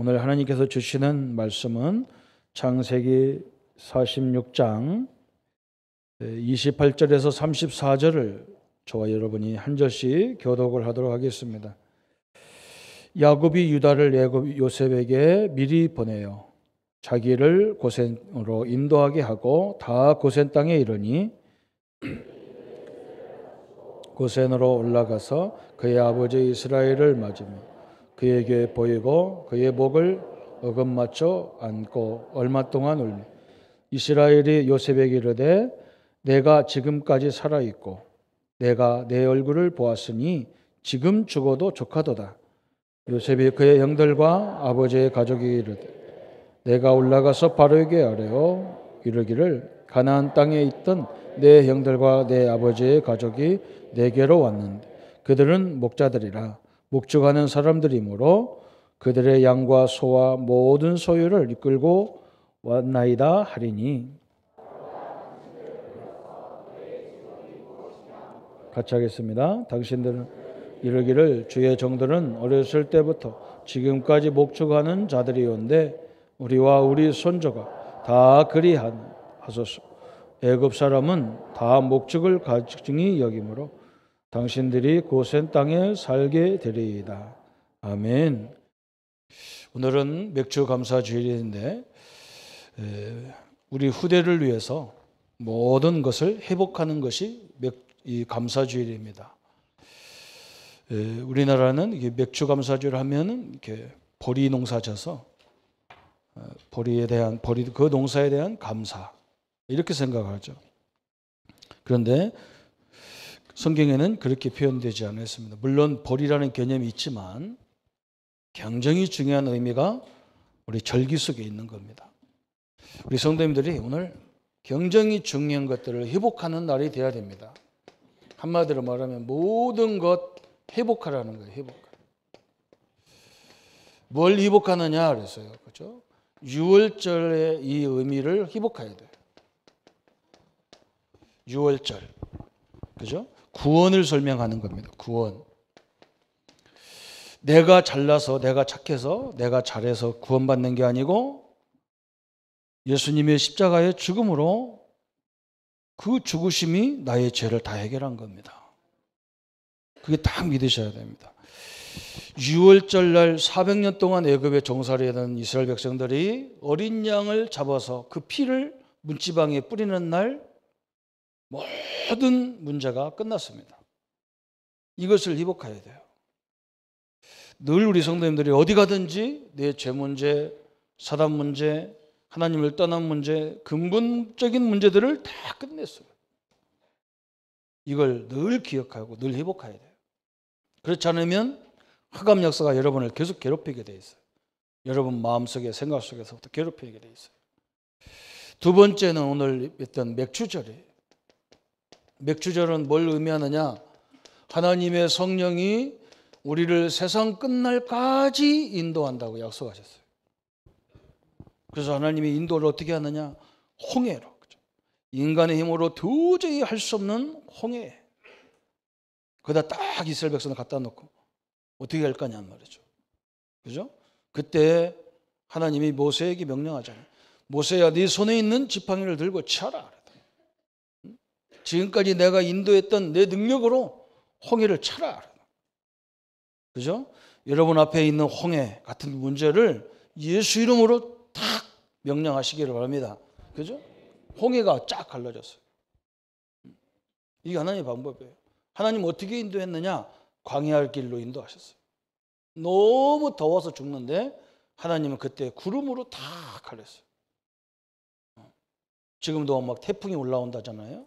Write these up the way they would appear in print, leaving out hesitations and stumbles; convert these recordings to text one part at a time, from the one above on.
오늘 하나님께서 주시는 말씀은 창세기 46장 28절에서 34절을 저와 여러분이 한 절씩 교독을 하도록 하겠습니다. 야곱이 유다를 요셉에게 미리 보내요. 자기를 고센으로 인도하게 하고 다 고센 땅에 이르니 고센으로 올라가서 그의 아버지 이스라엘을 맞으며 그에게 보이고 그의 목을 어금맞춰 안고 얼마 동안 울며 이스라엘이 요셉에게 이르되 내가 지금까지 살아있고 내가 내 얼굴을 보았으니 지금 죽어도 족하도다. 요셉이 그의 형들과 아버지의 가족이 이르되 내가 올라가서 바로에게 아뢰어 이르기를 가나안 땅에 있던 내 형들과 내 아버지의 가족이 내게로 왔는데 그들은 목자들이라 목축하는 사람들이므로 그들의 양과 소와 모든 소유를 이끌고 왔나이다 하리니. 같이 하겠습니다. 당신들은 이르기를 주의 종들은 어렸을 때부터 지금까지 목축하는 자들이온데 우리와 우리 손조가 다 그리하소서. 애굽 사람은 다 목축을 가증히 여기므로 당신들이 고센 땅에 살게 되리이다. 아멘. 오늘은 맥주 감사 주일인데 우리 후대를 위해서 모든 것을 회복하는 것이 이 감사 주일입니다. 우리나라는 이게 맥주 감사 주일 하면은 이렇게 보리 농사 져서 보리 그 농사에 대한 감사 이렇게 생각하죠. 그런데 성경에는 그렇게 표현되지 않았습니다. 물론 보리라는 개념이 있지만 굉장히 중요한 의미가 우리 절기 속에 있는 겁니다. 우리 성도님들이 오늘 굉장히 중요한 것들을 회복하는 날이 되어야 됩니다. 한마디로 말하면 모든 것 회복하라는 거예요. 회복하라. 뭘 회복하느냐 그랬어요. 그렇죠? 유월절의 이 의미를 회복해야 돼요. 유월절. 그죠? 구원을 설명하는 겁니다. 구원. 내가 잘나서, 내가 착해서, 내가 잘해서 구원받는 게 아니고 예수님의 십자가의 죽음으로 그 죽으심이 나의 죄를 다 해결한 겁니다. 그게 딱 믿으셔야 됩니다. 6월절 날 400년 동안 애굽에 종살이 하던 이스라엘 백성들이 어린 양을 잡아서 그 피를 문지방에 뿌리는 날 모든 문제가 끝났습니다. 이것을 회복해야 돼요. 늘 우리 성도님들이 어디 가든지 내 죄 문제, 사단 문제, 하나님을 떠난 문제, 근본적인 문제들을 다 끝냈어요. 이걸 늘 기억하고 늘 회복해야 돼요. 그렇지 않으면 흑암 역사가 여러분을 계속 괴롭히게 돼 있어요. 여러분 마음속에 생각 속에서부터 괴롭히게 돼 있어요. 두 번째는 오늘 했던 맥주절이에요. 맥주절은 뭘 의미하느냐? 하나님의 성령이 우리를 세상 끝날까지 인도한다고 약속하셨어요. 그래서 하나님이 인도를 어떻게 하느냐? 홍해로. 인간의 힘으로 도저히 할 수 없는 홍해. 거기다 딱 이스라엘 백성을 갖다 놓고 어떻게 할 거냐 말이죠. 그죠? 그때 하나님이 모세에게 명령하잖아요. 모세야, 네 손에 있는 지팡이를 들고 쳐라. 지금까지 내가 인도했던 내 능력으로 홍해를 쳐라. 그죠? 여러분 앞에 있는 홍해 같은 문제를 예수 이름으로 딱 명령하시기를 바랍니다. 그죠? 홍해가 쫙 갈라졌어요. 이게 하나님의 방법이에요. 하나님 어떻게 인도했느냐? 광야의 길로 인도하셨어요. 너무 더워서 죽는데 하나님은 그때 구름으로 다 갈렸어요. 지금도 막 태풍이 올라온다잖아요.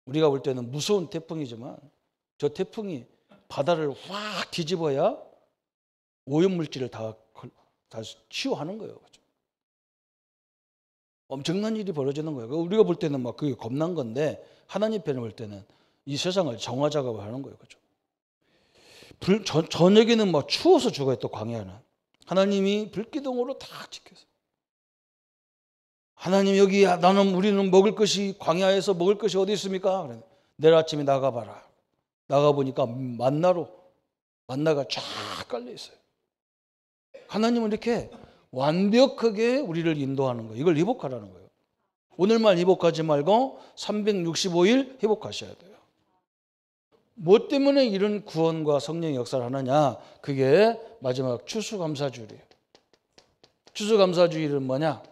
우리가 볼 때는 무서운 태풍이지만 저 태풍이 바다를 확 뒤집어야 오염물질을 다 치유하는 거예요. 그렇죠? 엄청난 일이 벌어지는 거예요. 우리가 볼 때는 막 그게 겁난 건데 하나님 편에 볼 때는 이 세상을 정화 작업을 하는 거예요. 그렇죠? 저녁에는 막 추워서 죽어요. 또 광야는 하나님이 불기둥으로 다 지켰어요. 하나님 여기 우리는 먹을 것이 광야에서 먹을 것이 어디 있습니까? 그래. 내일 아침에 나가봐라. 나가보니까 만나가 쫙 깔려 있어요. 하나님은 이렇게 완벽하게 우리를 인도하는 거예요. 이걸 회복하라는 거예요. 오늘만 회복하지 말고 365일 회복하셔야 돼요. 뭐 때문에 이런 구원과 성령의 역사를 하느냐? 그게 마지막 추수감사주일이에요. 추수감사주일은 뭐냐?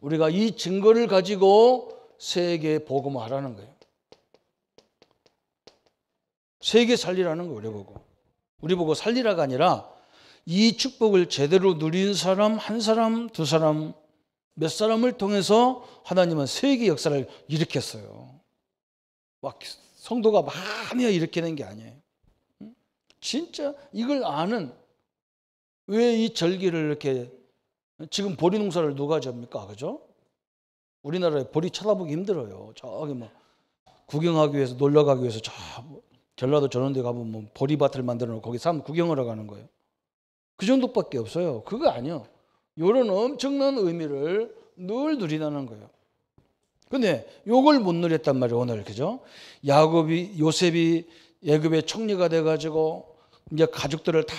우리가 이 증거를 가지고 세계에 복음하라는 거예요. 세계 살리라는 거예요. 우리 보고 살리라가 아니라 이 축복을 제대로 누린 사람, 한 사람, 두 사람, 몇 사람을 통해서 하나님은 세계 역사를 일으켰어요. 막 성도가 많이 일으키는 게 아니에요. 진짜 이걸 아는, 왜 이 절기를 이렇게, 지금 보리 농사를 누가 접니까? 그죠? 우리나라에 보리 쳐다보기 힘들어요. 저기 뭐 구경하기 위해서, 놀러 가기 위해서 저 전라도 저런 데 가면 뭐 보리밭을 만들어 놓고 거기 사람 구경하러 가는 거예요. 그 정도밖에 없어요. 그거 아니요. 이런 엄청난 의미를 늘 누리다는 거예요. 근데 요걸 못 누렸단 말이에요, 오늘. 그죠? 요셉이 애굽의 총리가 돼가지고 이제 가족들을 다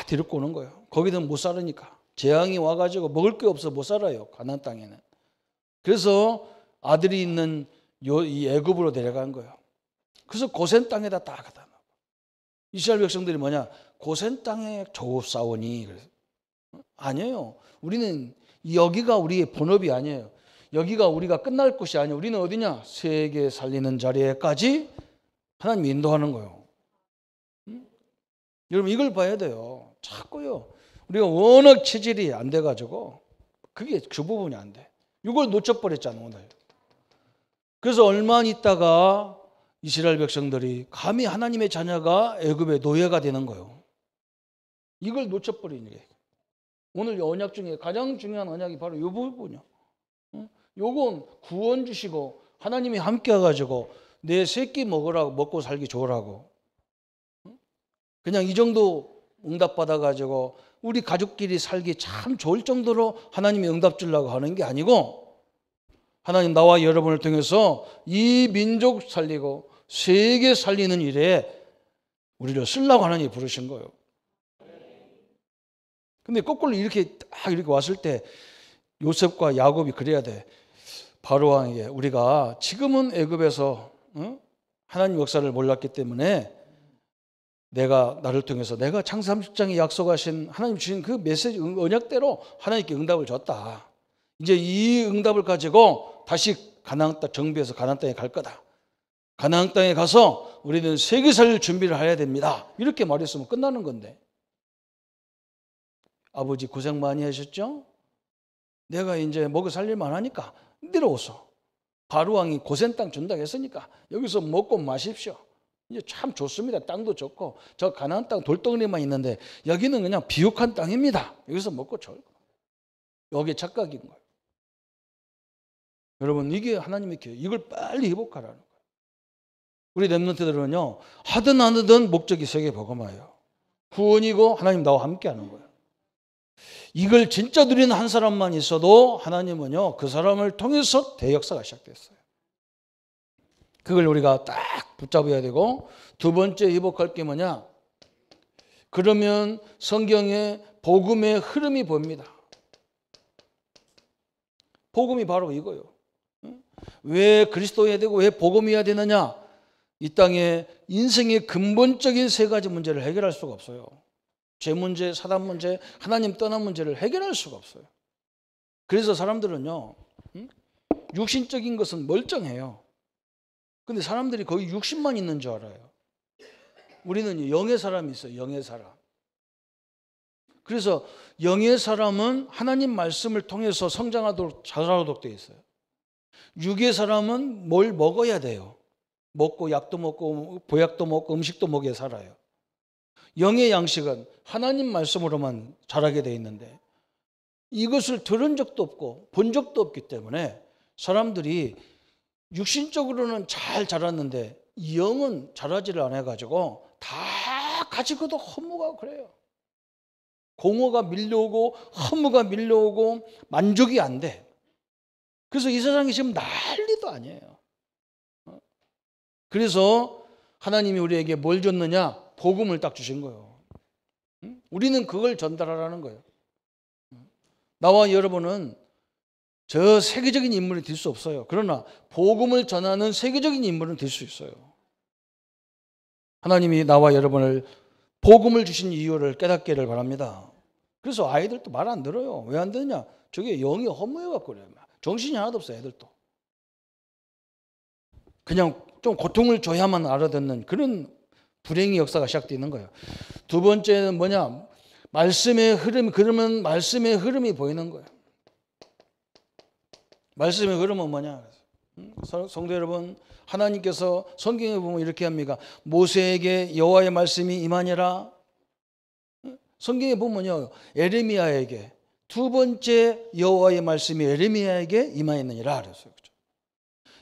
데리고 오는 거예요. 거기는 못 살으니까. 재앙이 와가지고 먹을 게 없어 못 살아요, 가나안 땅에는. 그래서 아들이 있는 이 애굽으로 데려간 거예요. 그래서 고센 땅에다 딱 갖다 놓고. 이스라엘 백성들이 뭐냐? 고센 땅에 겨우 싸우니. 그래서 아니에요. 우리는 여기가 우리의 본업이 아니에요. 여기가 우리가 끝날 곳이 아니에요. 우리는 어디냐? 세계 살리는 자리에까지 하나님이 인도하는 거예요. 여러분 이걸 봐야 돼요. 자꾸요. 우리가 워낙 체질이 안 돼가지고 그게 그 부분이 안 돼. 이걸 놓쳐버렸잖아 오늘. 그래서 얼마 있다가 이스라엘 백성들이 감히 하나님의 자녀가 애굽의 노예가 되는 거예요. 이걸 놓쳐버리는 게. 오늘 언약 중에 가장 중요한 언약이 바로 이 부분이요. 요건 구원 주시고 하나님이 함께 해가지고 내 새끼 먹으라고, 먹고 살기 좋으라고. 그냥 이 정도 응답 받아가지고 우리 가족끼리 살기 참 좋을 정도로 하나님이 응답 주려고 하는 게 아니고, 하나님 나와 여러분을 통해서 이 민족 살리고 세계 살리는 일에 우리를 쓰려고 하나님이 부르신 거예요. 근데 거꾸로 이렇게 딱 이렇게 왔을 때 요셉과 야곱이 그래야 돼. 바로 왕에게 우리가 지금은 애굽에서 하나님 역사를 몰랐기 때문에 내가 나를 통해서 내가 창세 30장에 약속하신 하나님 주신 그 메시지 언약대로 하나님께 응답을 줬다. 이제 이 응답을 가지고 다시 가나안 땅 정비해서 가나안 땅에 갈 거다. 가나안 땅에 가서 우리는 세계 살릴 준비를 해야 됩니다. 이렇게 말했으면 끝나는 건데. 아버지 고생 많이 하셨죠? 내가 이제 먹여 살릴만 하니까 내려오소. 바로 왕이 고센 땅 준다고 했으니까 여기서 먹고 마십시오. 이제 참 좋습니다. 땅도 좋고 저 가나안 땅 돌덩어리만 있는데 여기는 그냥 비옥한 땅입니다. 여기서 먹고 졸고. 여기 착각인 거예요. 여러분 이게 하나님의 기회. 이걸 빨리 회복하라는 거예요. 우리 렘넌트들은요 하든 안 하든 목적이 세계 복음화예요. 구원이고 하나님 나와 함께 하는 거예요. 이걸 진짜 누리는 한 사람만 있어도 하나님은요 그 사람을 통해서 대역사가 시작됐어요. 그걸 우리가 딱 붙잡아야 되고, 두 번째 회복할 게 뭐냐? 그러면 성경에 복음의 흐름이 보입니다. 복음이 바로 이거예요. 왜 그리스도여야 되고 왜 복음이어야 되느냐? 이 땅에 인생의 근본적인 세 가지 문제를 해결할 수가 없어요. 죄 문제, 사단 문제, 하나님 떠난 문제를 해결할 수가 없어요. 그래서 사람들은요 육신적인 것은 멀쩡해요. 근데 사람들이 거의 육신만 있는 줄 알아요. 우리는 영의 사람이 있어요. 영의 사람. 그래서 영의 사람은 하나님 말씀을 통해서 성장하도록 자라도록 되어 있어요. 육의 사람은 뭘 먹어야 돼요. 먹고 약도 먹고 보약도 먹고 음식도 먹여 살아요. 영의 양식은 하나님 말씀으로만 자라게 되어 있는데 이것을 들은 적도 없고 본 적도 없기 때문에 사람들이 육신적으로는 잘 자랐는데 영은 자라지를 않아 가지고 다 가지고도 허무가 그래요. 공허가 밀려오고 허무가 밀려오고 만족이 안 돼. 그래서 이 세상이 지금 난리도 아니에요. 그래서 하나님이 우리에게 뭘 줬느냐? 복음을 딱 주신 거예요. 우리는 그걸 전달하라는 거예요. 나와 여러분은 저 세계적인 인물이 될 수 없어요. 그러나 복음을 전하는 세계적인 인물은 될 수 있어요. 하나님이 나와 여러분을 복음을 주신 이유를 깨닫기를 바랍니다. 그래서 아이들도 말 안 들어요. 왜 안 듣냐? 저게 영이 허무해갖고 그래요. 정신이 하나도 없어요, 애들도. 그냥 좀 고통을 줘야만 알아듣는 그런 불행의 역사가 시작되는 거예요. 두 번째는 뭐냐? 말씀의 흐름, 그러면 말씀의 흐름이 보이는 거예요. 말씀의 흐름은 뭐냐? 성도 여러분, 하나님께서 성경에 보면 이렇게 합니까? 모세에게 여호와의 말씀이 임하니라. 성경에 보면요, 에레미야에게 두 번째 여호와의 말씀이 에레미야에게 임하였느니라 그랬어요. 그렇죠?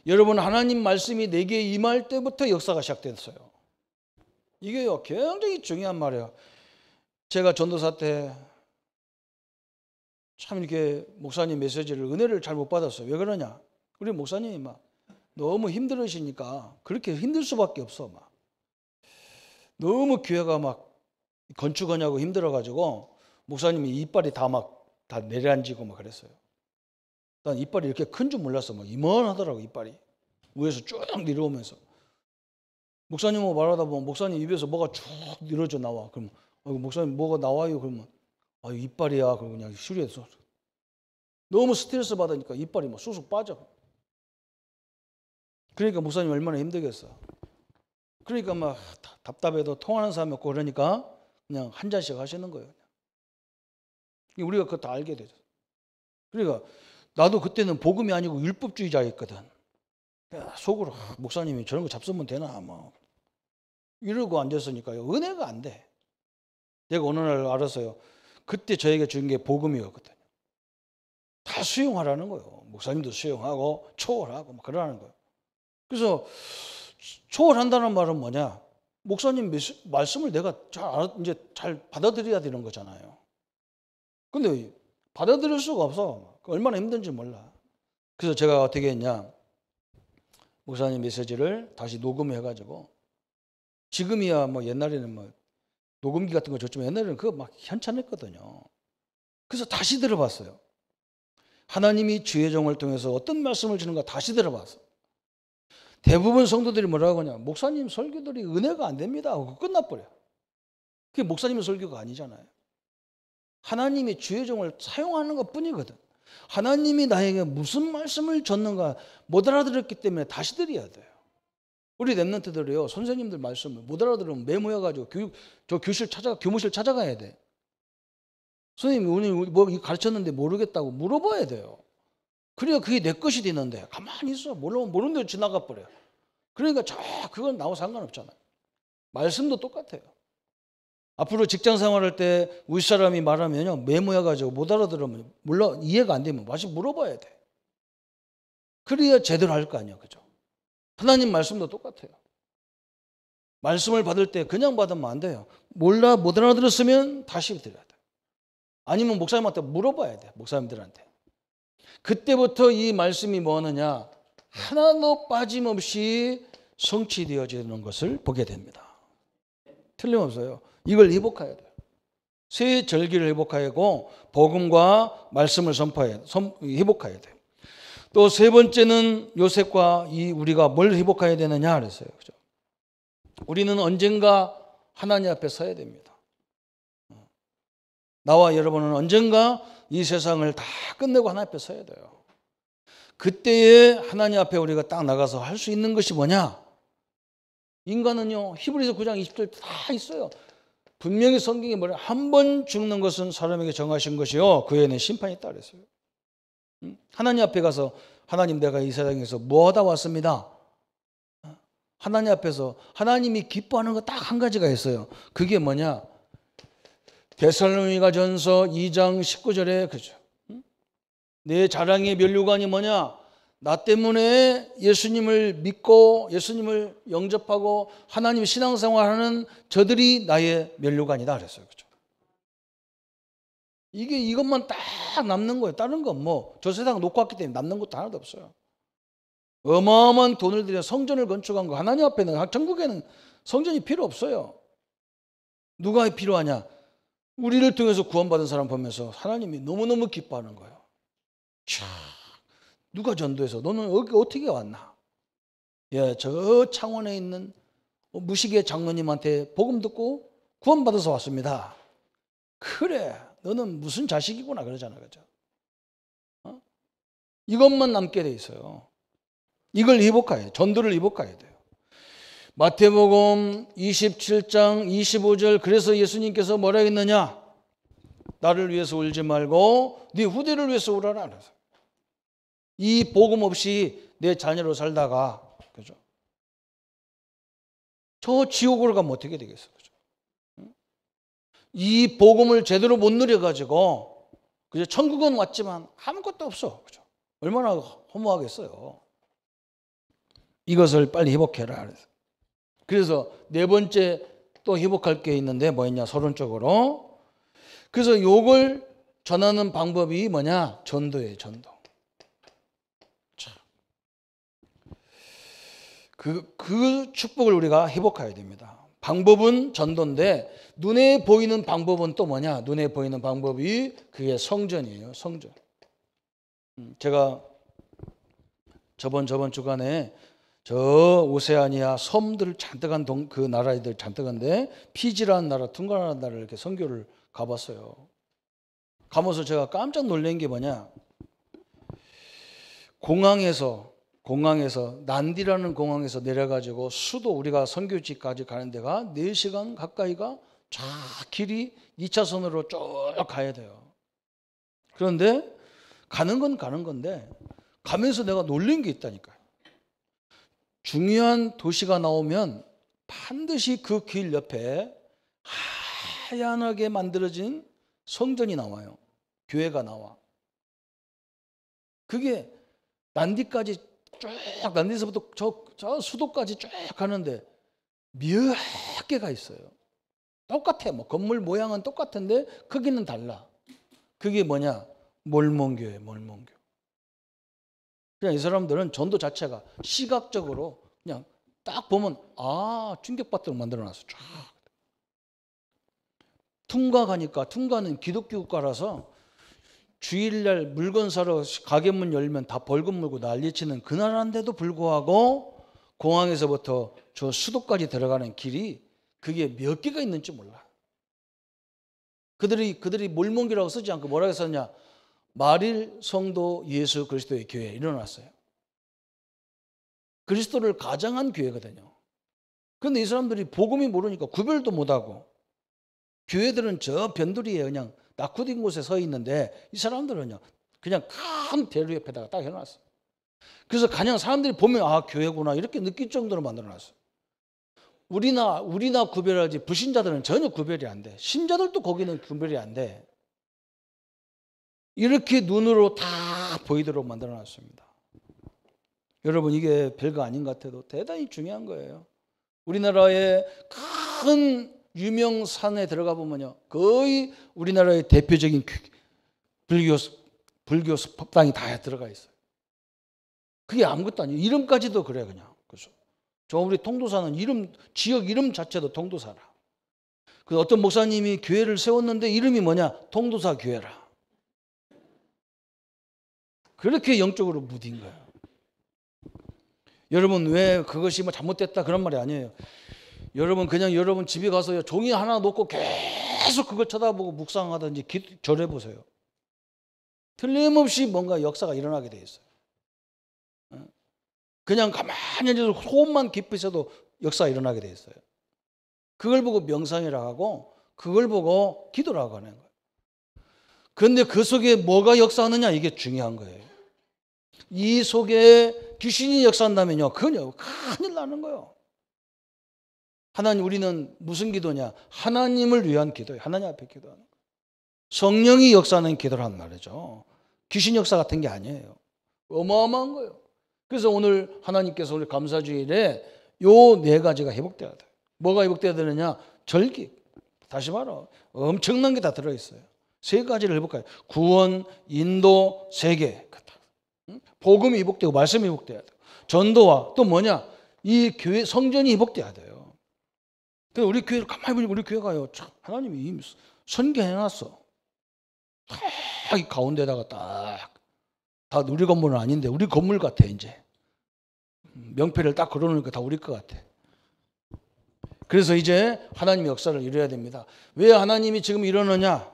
여러분, 하나님 말씀이 내게 임할 때부터 역사가 시작됐어요. 이게요, 굉장히 중요한 말이에요. 제가 전도사 때 참 이렇게 목사님 메시지를 은혜를 잘 못 받았어요. 왜 그러냐? 우리 목사님이 막 너무 힘들으시니까 그렇게 힘들 수밖에 없어. 막 너무 교회가 막 건축하냐고 힘들어가지고 목사님이 이빨이 다 내려앉고 막 그랬어요. 난 이빨이 이렇게 큰 줄 몰랐어. 막 이만하더라고 이빨이 위에서 쭉 내려오면서. 목사님하고 말하다 보면 목사님 입에서 뭐가 쭉 늘어져 나와. 그럼 목사님 뭐가 나와요? 그러면 이빨이야. 그러고 그냥 쉬리해서 너무 스트레스 받으니까 이빨이 막 쑥쑥 빠져. 그러니까 목사님 얼마나 힘들겠어. 그러니까 막 답답해도 통하는 사람이 없고 그러니까 그냥 한 잔씩 하시는 거예요. 우리가 그거 다 알게 되죠. 그러니까 나도 그때는 복음이 아니고 율법주의자였거든. 속으로 목사님이 저런 거 잡수면 되나 뭐 이러고 앉았으니까요. 은혜가 안 돼. 내가 어느 날 알았어요. 그때 저에게 준 게 복음이었거든요. 다 수용하라는 거예요. 목사님도 수용하고 초월하고 막 그러라는 거예요. 그래서 초월한다는 말은 뭐냐? 목사님 말씀을 내가 이제 잘 받아들여야 되는 거잖아요. 근데 받아들일 수가 없어. 얼마나 힘든지 몰라. 그래서 제가 어떻게 했냐? 목사님 메시지를 다시 녹음해가지고 지금이야 뭐 옛날에는 뭐 녹음기 같은 거 줬지만 옛날에는 그거 막 현찬했거든요. 그래서 다시 들어봤어요. 하나님이 주의 종을 통해서 어떤 말씀을 주는가 다시 들어봤어. 대부분 성도들이 뭐라고 하냐? 목사님 설교들이 은혜가 안 됩니다 하고 끝나버려. 그게 목사님의 설교가 아니잖아요. 하나님이 주의 종을 사용하는 것 뿐이거든. 하나님이 나에게 무슨 말씀을 줬는가 못 알아들었기 때문에 다시 들어야 돼요. 우리 랩런트들이요, 선생님들 말씀을 못 알아들으면 메모해가지고 교무실 찾아가야 돼. 선생님 오늘 뭐 가르쳤는데 모르겠다고 물어봐야 돼요. 그래야 그게 내 것이 되는데 가만히 있어. 모르는 대로 지나가 버려. 그러니까 그건 나와 상관없잖아요. 말씀도 똑같아요. 앞으로 직장 생활할 때 윗사람이 말하면요, 메모해가지고 못 알아들으면 물론 이해가 안 되면 다시 물어봐야 돼. 그래야 제대로 할 거 아니야, 그죠? 하나님 말씀도 똑같아요. 말씀을 받을 때 그냥 받으면 안 돼요. 못 알아들었으면 다시 드려야 돼. 아니면 목사님한테 물어봐야 돼. 목사님들한테. 그때부터 이 말씀이 뭐느냐 하나도 빠짐없이 성취되어지는 것을 보게 됩니다. 틀림없어요. 이걸 회복해야 돼요. 새 절기를 회복하고 복음과 말씀을 회복해야 돼요. 또 세 번째는 요셉과 우리가 뭘 회복해야 되느냐 그랬어요. 그죠? 우리는 언젠가 하나님 앞에 서야 됩니다. 나와 여러분은 언젠가 이 세상을 다 끝내고 하나님 앞에 서야 돼요. 그때에 하나님 앞에 우리가 딱 나가서 할 수 있는 것이 뭐냐? 인간은요, 히브리서 9장 20절 다 있어요. 분명히 성경에 뭐냐? 한 번 죽는 것은 사람에게 정하신 것이요, 그 후에는 심판이 있다 그랬어요. 하나님 앞에 가서 하나님 내가 이 세상에서 뭐 하다 왔습니다. 하나님 앞에서 하나님이 기뻐하는 거 딱 한 가지가 있어요. 그게 뭐냐? 데살로니가전서 2장 19절에 그죠? 내 자랑의 면류관이 뭐냐? 나 때문에 예수님을 믿고 예수님을 영접하고 하나님 신앙생활하는 저들이 나의 면류관이다 그랬어요. 그죠? 이것만 딱 남는 거예요. 다른 건 뭐 저 세상 놓고 왔기 때문에 남는 것도 하나도 없어요. 어마어마한 돈을 들여 성전을 건축한 거 하나님 앞에는, 천국에는 성전이 필요 없어요. 누가 필요하냐? 우리를 통해서 구원받은 사람 보면서 하나님이 너무너무 기뻐하는 거예요. 자, 누가 전도해서 너는 여기 어떻게 왔나? 예, 저 창원에 있는 무식의 장로님한테 복음 듣고 구원받아서 왔습니다. 그래, 너는 무슨 자식이구나 그러잖아, 그죠? 이것만 남게 돼 있어요. 이걸 회복해야 돼. 전도를 회복해야 돼요. 마태복음 27장 25절 그래서 예수님께서 뭐라 했느냐? 나를 위해서 울지 말고 네 후대를 위해서 울어라. 이 복음 없이 내 자녀로 살다가 그죠? 저 지옥으로 가면 어떻게 되겠어? 그죠? 이 복음을 제대로 못 누려가지고 그죠? 천국은 왔지만 아무것도 없어. 그죠? 얼마나 허무하겠어요. 이것을 빨리 회복해라. 그래서 네 번째 또 회복할 게 있는데 뭐였냐? 서론적으로. 그래서 요걸 전하는 방법이 뭐냐? 전도예요. 전도. 그 축복을 우리가 회복해야 됩니다. 방법은 전도인데 눈에 보이는 방법은 또 뭐냐? 눈에 보이는 방법이 그게 성전이에요. 성전. 제가 저번 주간에 저 오세아니아 섬들 잔뜩한 그 나라들 잔뜩한데 피지라는 나라, 퉁가라는 나라를 이렇게 선교를 가봤어요. 가면서 제가 깜짝 놀란 게 뭐냐? 공항에서 난디라는 공항에서 내려가지고 수도 우리가 선교지까지 가는 데가 4시간 가까이가 쫙 길이 2차선으로 쭉 가야 돼요. 그런데 가는 건 가는 건데 가면서 내가 놀란 게 있다니까요. 중요한 도시가 나오면 반드시 그 길 옆에 하얀하게 만들어진 성전이 나와요. 교회가 나와. 그게 난디까지 쭉 난디에서부터 저 수도까지 쭉 가는데 몇 개가 있어요. 똑같아. 뭐 건물 모양은 똑같은데 크기는 달라. 그게 뭐냐? 몰몬교예요. 몰몬교. 그냥 이 사람들은 전도 자체가 시각적으로 그냥 딱 보면 충격받도록 만들어놨어. 쫙. 퉁가 가니까 퉁가는 기독교 국가라서 주일날 물건 사러 가게 문 열면 다 벌금 물고 난리치는 그 나라인데도 불구하고 공항에서부터 저 수도까지 들어가는 길이 그게 몇 개가 있는지 몰라. 그들이 몰몬교라고 쓰지 않고 뭐라고 썼냐? 마릴 성도 예수 그리스도의 교회 일어났어요. 그리스도를 가장한 교회거든요. 그런데 이 사람들이 복음이 모르니까 구별도 못하고 교회들은 저 변두리에 그냥 낙후된 곳에 서 있는데 이 사람들은요 그냥 큰 대로 옆에다가 딱 해놨어. 그래서 그냥 사람들이 보면 교회구나 이렇게 느낄 정도로 만들어놨어. 우리나 구별하지 불신자들은 전혀 구별이 안 돼. 신자들도 거기는 구별이 안 돼. 이렇게 눈으로 다 보이도록 만들어놨습니다. 여러분 이게 별거 아닌 것 같아도 대단히 중요한 거예요. 우리나라의 큰 유명 산에 들어가 보면요 거의 우리나라의 대표적인 불교 법당이 다 들어가 있어요. 그게 아무것도 아니에요. 이름까지도 그래 그냥. 그래서 저 우리 통도사는 지역 이름 자체도 통도사라. 그 어떤 목사님이 교회를 세웠는데 이름이 뭐냐? 통도사 교회라. 그렇게 영적으로 무딘 거예요. 여러분 왜 그것이 뭐 잘못됐다 그런 말이 아니에요. 여러분 그냥 여러분 집에 가서 종이 하나 놓고 계속 그걸 쳐다보고 묵상하든지 절해 보세요. 틀림없이 뭔가 역사가 일어나게 돼 있어요. 그냥 가만히 앉아서 호흡만 깊이 있어도 역사가 일어나게 돼 있어요. 그걸 보고 명상이라고 하고 그걸 보고 기도라고 하는 거예요. 그런데 그 속에 뭐가 역사하느냐 이게 중요한 거예요. 이 속에 귀신이 역사한다면요 그건요 큰일 나는 거예요. 하나님 우리는 무슨 기도냐? 하나님을 위한 기도예요. 하나님 앞에 기도하는 거예요. 성령이 역사하는 기도란 말이죠. 귀신 역사 같은 게 아니에요. 어마어마한 거예요. 그래서 오늘 하나님께서 우리 감사주일에 요 4가지가 회복돼야 돼요. 뭐가 회복돼야 되느냐? 절기. 다시 말해 엄청난 게 다 들어있어요. 3가지를 회복해요. 구원, 인도, 세계. 복음이 회복되고 말씀이 회복돼야 돼요. 전도와 또 뭐냐? 이 교회 성전이 회복돼야 돼요. 그래서 우리 교회를 가만히 보니 우리 교회가요. 참 하나님이 설계해놨어. 딱 이 가운데다가 다 우리 건물은 아닌데 우리 건물 같아. 이제 명패를 딱 걸어놓으니까 다 우리 것 같아. 그래서 이제 하나님의 역사를 이뤄야 됩니다. 왜 하나님이 지금 이러느냐?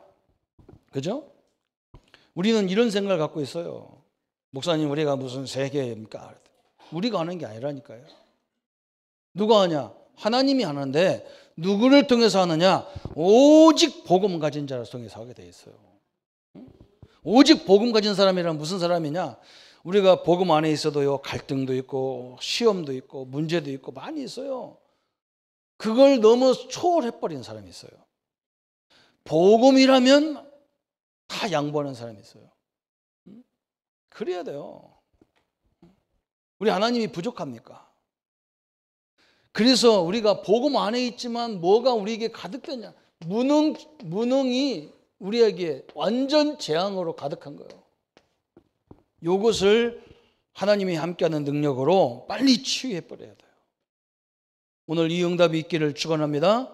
그죠? 우리는 이런 생각을 갖고 있어요. 목사님, 우리가 무슨 세계입니까? 우리가 하는 게 아니라니까요. 누가 하냐? 하나님이 하는데 누구를 통해서 하느냐? 오직 복음 가진 자를 통해서 하게 돼 있어요. 오직 복음 가진 사람이란 무슨 사람이냐? 우리가 복음 안에 있어도요, 갈등도 있고 시험도 있고 문제도 있고 많이 있어요. 그걸 너무 초월해버린 사람이 있어요. 복음이라면 다 양보하는 사람이 있어요. 그래야 돼요. 우리 하나님이 부족합니까? 그래서 우리가 복음 안에 있지만 뭐가 우리에게 가득되냐? 무능이 우리에게 완전 재앙으로 가득한 거예요. 이것을 하나님이 함께하는 능력으로 빨리 치유해버려야 돼요. 오늘 이 응답이 있기를 축원합니다.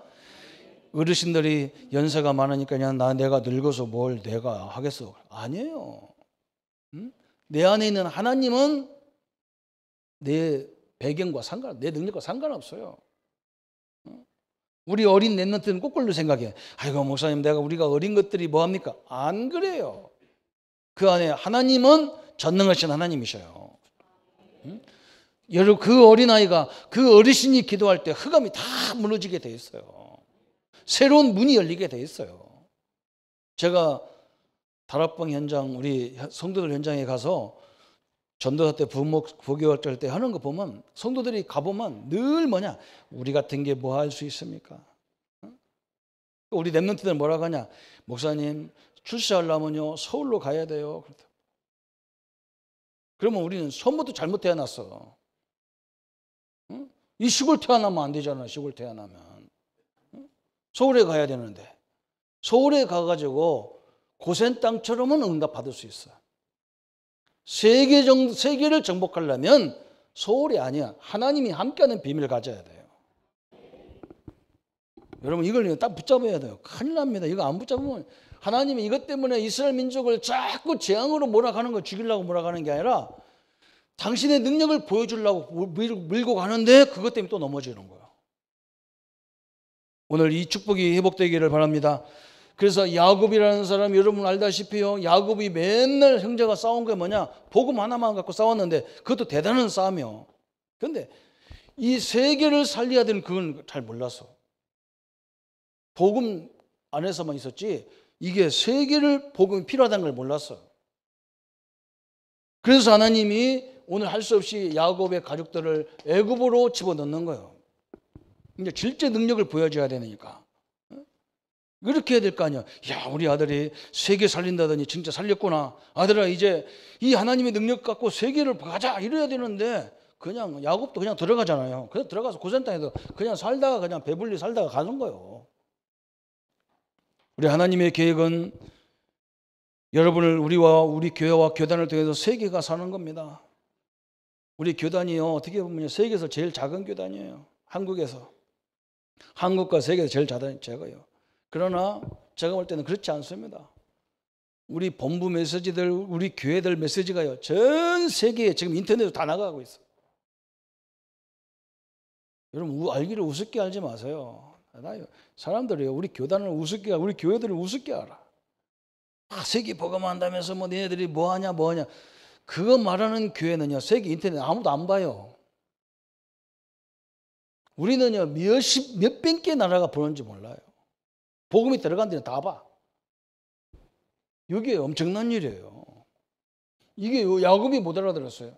어르신들이 연세가 많으니까 그냥 내가 늙어서 뭘 내가 하겠어. 아니에요. 내 안에 있는 하나님은 내 배경과 내 능력과 상관없어요. 우리 어린 랩런트는 거꾸로 생각해. 아이고 목사님, 우리가 어린 것들이 뭐합니까? 안 그래요. 그 안에 하나님은 전능하신 하나님이셔요. 여러분, 그 어린아이가 그 어르신이 기도할 때 흑암이 다 무너지게 돼 있어요. 새로운 문이 열리게 돼 있어요. 제가 다락방 현장, 우리 성도들 현장에 가서 전도사 때 부교할 때 하는 거 보면 성도들이 가보면 늘 뭐냐? 우리 같은 게 뭐 할 수 있습니까? 우리 랩런트들 뭐라고 하냐? 목사님, 출세하려면요 서울로 가야 돼요. 그러면 우리는 처음부터 잘못 태어났어. 이 시골 태어나면 안 되잖아. 시골 태어나면 서울에 가야 되는데, 서울에 가가지고 고센 땅처럼은 응답받을 수 있어. 세계를 정복하려면 서울이 아니야. 하나님이 함께하는 비밀을 가져야 돼요. 여러분, 이걸 딱 붙잡아야 돼요. 큰일 납니다. 이거 안 붙잡으면 하나님이 이것 때문에 이스라엘 민족을 자꾸 재앙으로 몰아가는 거, 죽이려고 몰아가는 게 아니라 당신의 능력을 보여주려고 밀고 가는데 그것 때문에 또 넘어지는 거예요. 오늘 이 축복이 회복되기를 바랍니다. 그래서 야곱이라는 사람, 여러분 알다시피요, 야곱이 맨날 형제가 싸운 게 뭐냐? 복음 하나만 갖고 싸웠는데 그것도 대단한 싸움이요. 그런데 이 세계를 살려야 되는 그건 잘 몰랐어. 복음 안에서만 있었지 이게 세계를 복음이 필요하다는 걸 몰랐어. 그래서 하나님이 오늘 할 수 없이 야곱의 가족들을 애굽으로 집어넣는 거예요. 이제 실제 능력을 보여줘야 되니까. 그렇게 해야 될 거 아니야. 야, 우리 아들이 세계 살린다더니 진짜 살렸구나. 아들아, 이제 이 하나님의 능력 갖고 세계를 가자 이래야 되는데 그냥 야곱도 그냥 들어가잖아요. 그냥 들어가서 고센 땅에서 그냥 살다가 그냥 배불리 살다가 가는 거예요. 우리 하나님의 계획은 여러분을 우리와 우리 교회와 교단을 통해서 세계가 사는 겁니다. 우리 교단이요, 어떻게 보면 세계에서 제일 작은 교단이에요. 한국에서. 한국과 세계에서 제일 작아요. 그러나 제가 볼 때는 그렇지 않습니다. 우리 본부 메시지들, 우리 교회들 메시지가요, 전 세계에 지금 인터넷으로 다 나가고 있어요. 여러분, 알기를 우습게 알지 마세요. 사람들이요, 우리 교단을 우습게, 우리 교회들을 우습게 알아. 세계 복음한다면서 뭐 너네들이 뭐하냐. 그거 말하는 교회는요, 세계 인터넷 아무도 안 봐요. 우리는요, 몇백 개 나라가 보는지 몰라요. 복음이 들어간 데는 다 봐. 이게 엄청난 일이에요. 이게 야곱이 못 알아들었어요.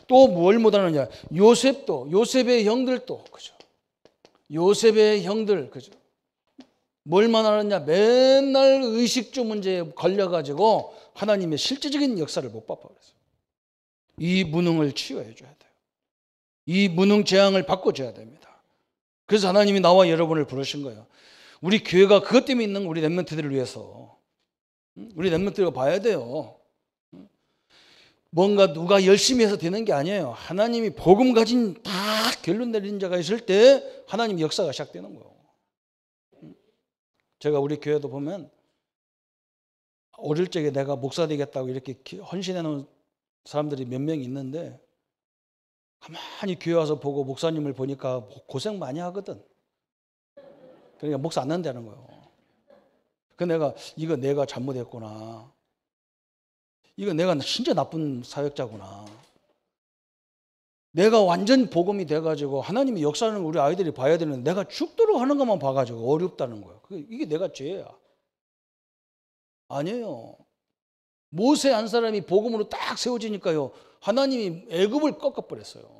또 뭘 못 알았느냐? 요셉의 형들도, 그죠? 요셉의 형들, 그죠? 뭘만 알았냐? 맨날 의식주 문제에 걸려가지고 하나님의 실제적인 역사를 못 봐버렸어요. 이 무능을 치유해 줘야 돼요. 이 무능 재앙을 바꿔줘야 됩니다. 그래서 하나님이 나와 여러분을 부르신 거예요. 우리 교회가 그것 때문에 있는 우리 랩런트들을 위해서, 우리 랩런트가 봐야 돼요. 뭔가 누가 열심히 해서 되는 게 아니에요. 하나님이 복음 가진 딱 결론 내린 자가 있을 때 하나님 역사가 시작되는 거예요. 제가 우리 교회도 보면 어릴 적에 내가 목사 되겠다고 이렇게 헌신해 놓은 사람들이 몇 명 있는데 가만히 교회 와서 보고 목사님을 보니까 고생 많이 하거든. 그러니까 목사 안 한다는 거예요. 그 이거 내가 잘못했구나. 이거 내가 진짜 나쁜 사역자구나. 내가 완전 복음이 돼가지고 하나님이 역사하는 걸 우리 아이들이 봐야 되는데 내가 죽도록 하는 것만 봐가지고 어렵다는 거예요. 이게 내가 죄야. 아니에요. 모세 한 사람이 복음으로 딱 세워지니까요. 하나님이 애굽을 꺾어버렸어요.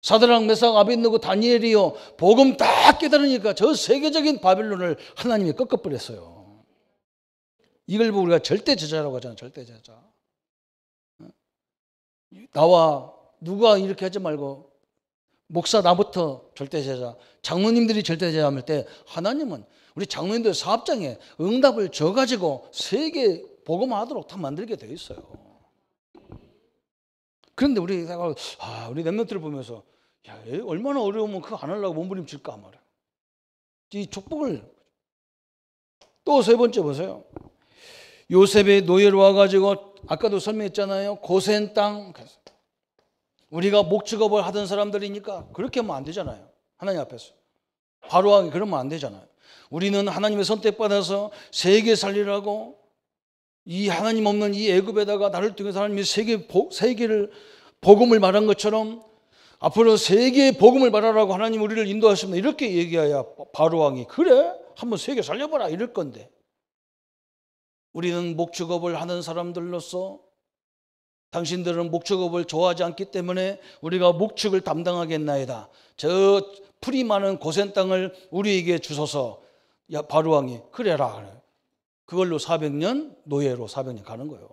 사드락 메삭 아벳느고 다니엘이요. 복음 딱 깨달으니까 저 세계적인 바빌론을 하나님이 꺾어버렸어요. 이걸 보고 우리가 절대제자라고 하잖아요. 절대제자. 나와 누가 이렇게 하지 말고 목사 나부터 절대제자, 장로님들이 절대제자 할 때 하나님은 우리 장로님들 사업장에 응답을 줘가지고 세계 복음화하도록 다 만들게 돼 있어요. 그런데 우리 랩런트를 보면서 야, 얼마나 어려우면 그거 안 하려고 몸부림칠까 말이야. 이 축복을 또 세 번째 보세요. 요셉의 노예로 와가지고 아까도 설명했잖아요. 고센 땅. 우리가 목축업을 하던 사람들이니까 그렇게 하면 안 되잖아요. 하나님 앞에서. 바로하게 그러면 안 되잖아요. 우리는 하나님의 선택받아서 세계 살리라고 이 하나님 없는 이 애굽에다가 나를 통해서 하나님이 세계를 복음을 말한 것처럼 앞으로 세계의 복음을 말하라고 하나님 우리를 인도하십니다. 이렇게 얘기해야 바로왕이 그래? 한번 세계 살려봐라 이럴 건데 우리는 목축업을 하는 사람들로서 당신들은 목축업을 좋아하지 않기 때문에 우리가 목축을 담당하겠나이다. 저 풀이 많은 고센 땅을 우리에게 주소서. 야, 바로왕이 그래라. 그래. 그걸로 400년 노예로 400년 가는 거예요.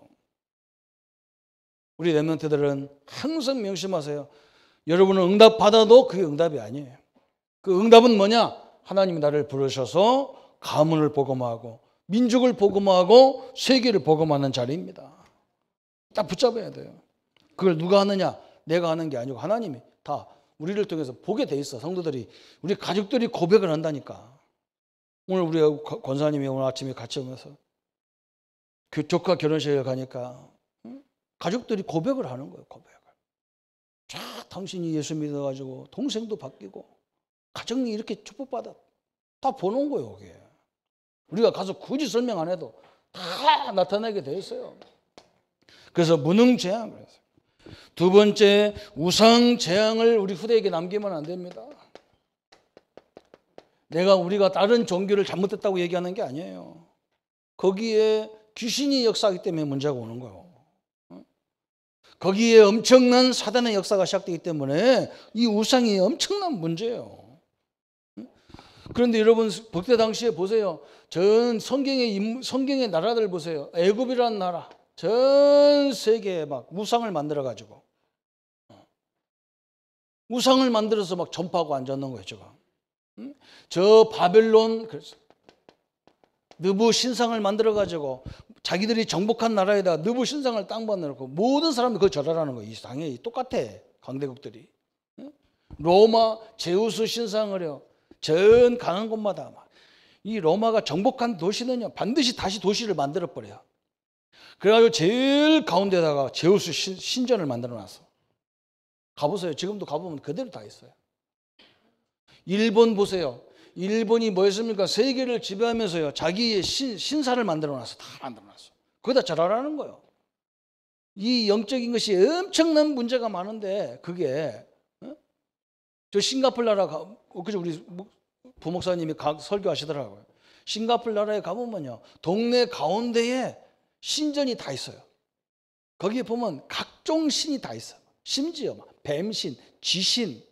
우리 렘넌트들은 항상 명심하세요. 여러분은 응답 받아도 그게 응답이 아니에요. 그 응답은 뭐냐? 하나님이 나를 부르셔서 가문을 복음하고 민족을 복음하고 세계를 복음하는 자리입니다. 딱 붙잡아야 돼요. 그걸 누가 하느냐? 내가 하는 게 아니고 하나님이 다 우리를 통해서 보게 돼 있어. 성도들이 우리 가족들이 고백을 한다니까. 오늘 우리 권사님이 오늘 아침에 같이 오면서 조카 결혼식에 가니까 가족들이 고백을 하는 거예요. 고백을. 자, 당신이 예수 믿어가지고 동생도 바뀌고 가정이 이렇게 축복받아. 다 보는 거예요. 그게. 우리가 가서 굳이 설명 안 해도 다 나타나게 돼 있어요. 그래서 무능재앙. 두 번째, 우상재앙을 우리 후대에게 남기면 안 됩니다. 우리가 다른 종교를 잘못했다고 얘기하는 게 아니에요. 거기에 귀신이 역사하기 때문에 문제가 오는 거예요. 거기에 엄청난 사단의 역사가 시작되기 때문에 이 우상이 엄청난 문제예요. 그런데 여러분 복대 당시에 보세요. 전 성경의 나라들 보세요. 애굽이라는 나라. 전 세계에 막 우상을 만들어가지고 우상을 만들어서 막 전파하고 앉았는 거예요. 저 바벨론 느부 신상을 만들어가지고 자기들이 정복한 나라에다가 느부 신상을 땅 받아놓고 모든 사람들이 그걸 절하라는 거예요. 이 당연히 똑같아. 강대국들이. 로마 제우스 신상을요. 전 강한 곳마다 이 로마가 정복한 도시는요. 반드시 다시 도시를 만들어버려요. 그래가지고 제일 가운데다가 제우스 신전을 만들어놨어. 가보세요. 지금도 가보면 그대로 다 있어요. 일본 보세요. 일본이 뭐였습니까? 세계를 지배하면서요. 자기의 신사를 만들어놨어. 다 만들어놨어. 거기다 절하라는 거예요. 이 영적인 것이 엄청난 문제가 많은데 그게 저 싱가포르 나라 그저 우리 부목사님이 설교하시더라고요. 싱가포르 나라에 가보면요. 동네 가운데에 신전이 다 있어요. 거기에 보면 각종 신이 다 있어요. 심지어 뱀신, 쥐신,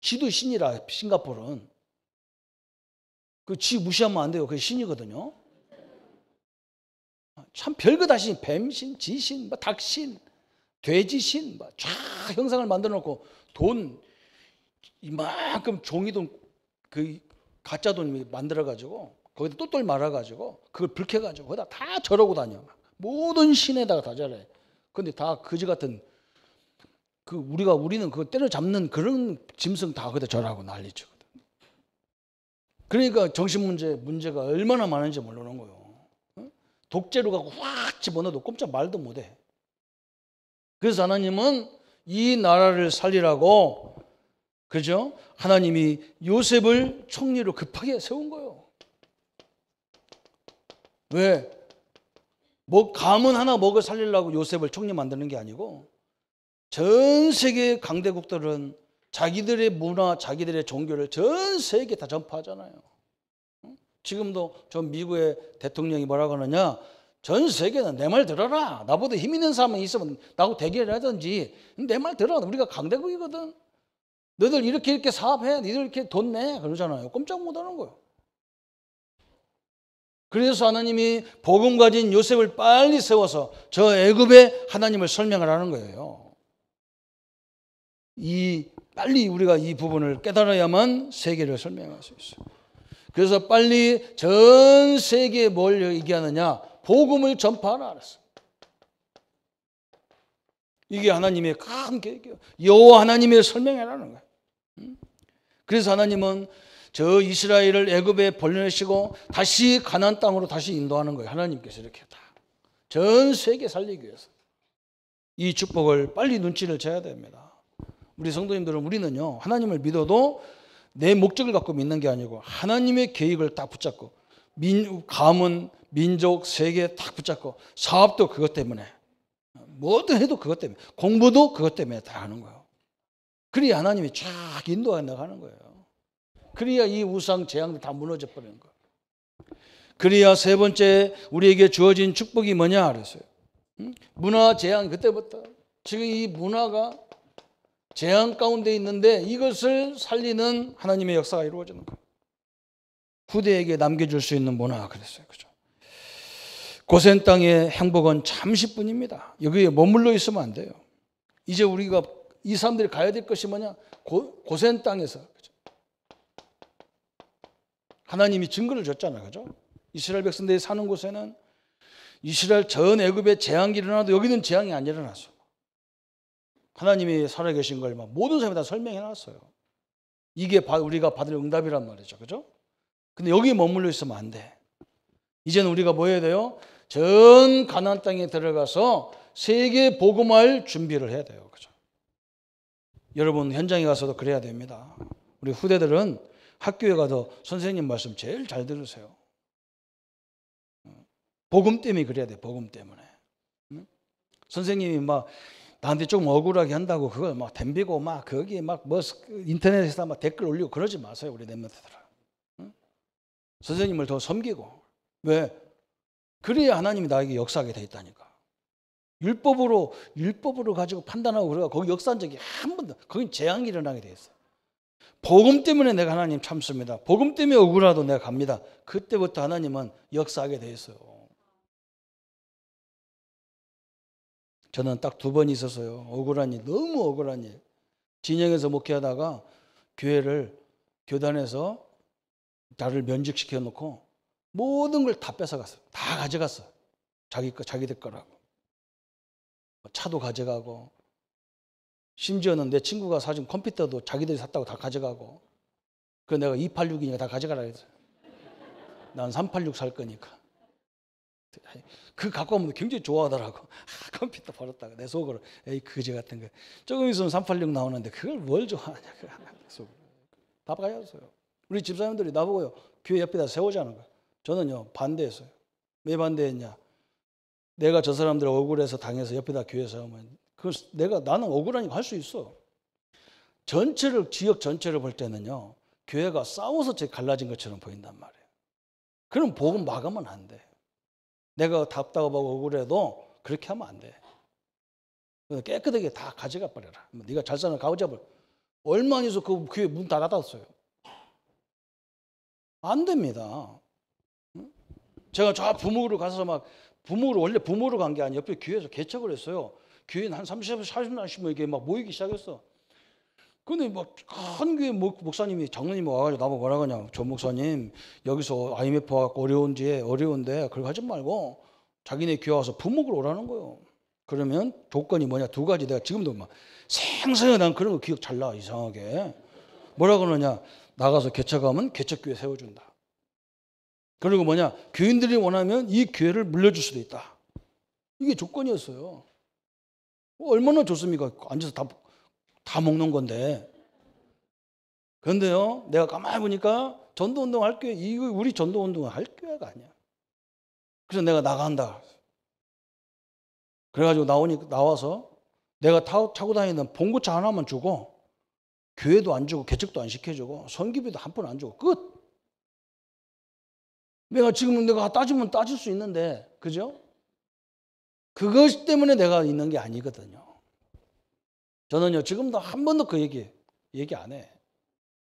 쥐도 신이라 싱가포르는. 그 쥐 무시하면 안 돼요. 그게 신이거든요. 참 별거 다 신, 뱀신, 쥐신, 닭신, 돼지신, 쫙 형상을 만들어 놓고 돈 이만큼 종이돈 그 가짜 돈 만들어 가지고 거기다 똘똘 말아 가지고 그걸 불켜 가지고 거기다 다 절하고 다녀. 모든 신에다가 다 절해. 근데 다 거지 같은 우리는 그거 때려잡는 그런 짐승 다 거기다 절하고 난리죠. 그러니까 문제가 얼마나 많은지 모르는 거예요. 독재로 가고 확 집어넣어도 꼼짝 말도 못해. 그래서 하나님은 이 나라를 살리라고, 그죠? 하나님이 요셉을 총리로 급하게 세운 거예요. 왜? 뭐 가문 하나 먹여 살리려고 요셉을 총리 만드는 게 아니고, 전 세계 강대국들은 자기들의 문화, 자기들의 종교를 전 세계에 다 전파하잖아요. 지금도 저 미국의 대통령이 뭐라고 하느냐, 전 세계는 내 말 들어라. 나보다 힘 있는 사람이 있으면 나하고 대결을 하든지 내 말 들어라. 우리가 강대국이거든. 너희들 이렇게 사업해. 너희들 이렇게 돈 내. 그러잖아요. 꼼짝 못하는 거예요. 그래서 하나님이 복음 가진 요셉을 빨리 세워서 저 애굽의 하나님을 설명을 하는 거예요. 빨리 우리가 이 부분을 깨달아야만 세계를 설명할 수 있어요. 그래서 빨리 전 세계에 뭘 얘기하느냐? 복음을 전파하라 그랬어요. 이게 하나님의 큰 계획이에요. 여호와 하나님의 설명이라는 거예요. 그래서 하나님은 저 이스라엘을 애굽에 벌려내시고 다시 가나안 땅으로 다시 인도하는 거예요. 하나님께서 이렇게 다 전 세계 살리기 위해서 이 축복을 빨리 눈치를 채야 됩니다. 우리 성도님들은 우리는요, 하나님을 믿어도 내 목적을 갖고 믿는 게 아니고 하나님의 계획을 딱 붙잡고 가문, 민족, 세계 딱 붙잡고 사업도 그것 때문에, 뭐든 해도 그것 때문에, 공부도 그것 때문에 다 하는 거예요. 그래야 하나님이 쫙 인도해 나가는 거예요. 그래야 이 우상 재앙도 다 무너져 버리는 거예요. 그래야 세 번째 우리에게 주어진 축복이 뭐냐 그랬어요. 문화 재앙. 그때부터 지금 이 문화가 재앙 가운데 있는데 이것을 살리는 하나님의 역사가 이루어지는 거예요. 후대에게 남겨줄 수 있는 문화 그랬어요. 그죠? 고센 땅의 행복은 잠시뿐입니다. 여기에 머물러 있으면 안 돼요. 이제 우리가 이 사람들이 가야 될 것이 뭐냐? 고센 땅에서, 그죠? 하나님이 증거를 줬잖아요. 그죠? 이스라엘 백성들이 사는 곳에는 이스라엘 전 애굽에 재앙이 일어나도 여기는 재앙이 안 일어났어. 하나님이 살아계신 걸 막 모든 사람이 다 설명해 놨어요. 이게 우리가 받을 응답이란 말이죠. 그죠? 근데 여기에 머물러 있으면 안 돼. 이제는 우리가 뭐 해야 돼요? 전 가나안 땅에 들어가서 세계 복음할 준비를 해야 돼요. 그죠? 여러분 현장에 가서도 그래야 됩니다. 우리 후대들은 학교에 가서 선생님 말씀 제일 잘 들으세요. 복음 때문에 그래야 돼. 복음 때문에. 선생님이 막 나한테 좀 억울하게 한다고 그걸 막 덤비고 막 거기에 막 뭐 인터넷에서 막 댓글 올리고 그러지 마세요. 우리 렘넌트들은. 선생님을 더 섬기고. 왜? 그래야 하나님이 나에게 역사하게 돼 있다니까. 율법으로 가지고 판단하고 그래가 거기 역사한 적이 한 번도, 거긴 재앙이 일어나게 돼 있어요. 복음 때문에 내가 하나님 참습니다. 복음 때문에 억울하도 내가 갑니다. 그때부터 하나님은 역사하게 돼 있어요. 저는 딱 2번 있었어요. 억울한 일, 너무 억울한 일. 진영에서 목회하다가 교단에서 나를 면직시켜 놓고 모든 걸 다 뺏어갔어요. 다 가져갔어요. 자기들 거라고. 차도 가져가고, 심지어는 내 친구가 사준 컴퓨터도 자기들이 샀다고 다 가져가고, 그 내가 286이니까 다 가져가라 했어요. 난 386 살 거니까. 그 갖고 오면 굉장히 좋아하더라고. 컴퓨터 버렸다가 내 속으로 에이 그지 같은 거. 조금 있으면 386 나오는데 그걸 뭘 좋아하냐. 다 가졌어요. 우리 집사님들이 나보고요, 교회 옆에다 세우자는 거예요. 저는요 반대했어요. 왜 반대했냐? 내가 저 사람들 억울해서 당해서 옆에다 교회 세우면 나는 억울하니까 할 수 있어. 지역 전체를 볼 때는요, 교회가 싸워서 갈라진 것처럼 보인단 말이에요. 그럼 복음 막으면 안 돼. 내가 답답하고 억울해도 그렇게 하면 안 돼. 깨끗하게 다 가져가 버려라. 네가 잘 사는 가오잡을 얼마 안에서 그 교회 문 다 닫았어요. 안 됩니다. 제가 저 부목으로 가서 원래 부목으로 간 게 아니에요. 옆에 교회에서 개척을 했어요. 교회는 한 30, 40명씩 이렇게 막 모이기 시작했어. 근데 막 큰 교회 목사님이, 장로님이 와가지고 나보고 뭐라 그러냐. 조 목사님, 여기서 IMF 와갖고 어려운데 그걸 하지 말고 자기네 교회 와서 부목으로 오라는 거예요. 그러면 조건이 뭐냐? 2가지. 내가 지금도 막 생생하게 난 그런 거 기억 잘 나. 이상하게. 뭐라 그러냐? 나가서 개척하면 개척교회 세워준다. 그리고 뭐냐, 교인들이 원하면 이 교회를 물려줄 수도 있다. 이게 조건이었어요. 얼마나 좋습니까? 앉아서 다 먹는 건데. 그런데요, 내가 가만히 보니까 전도운동 할 교회, 이거 우리 전도운동을 할 교회가 아니야. 그래서 내가 나간다. 그래가지고 나와서 내가 차고 다니는 봉고차 하나만 주고, 교회도 안 주고 개척도 안 시켜주고 선교비도 한 푼 안 주고 끝. 내가 지금 내가 따지면 따질 수 있는데, 그죠? 그것 때문에 내가 있는 게 아니거든요. 저는요, 지금도 한 번도 그 얘기 안 해.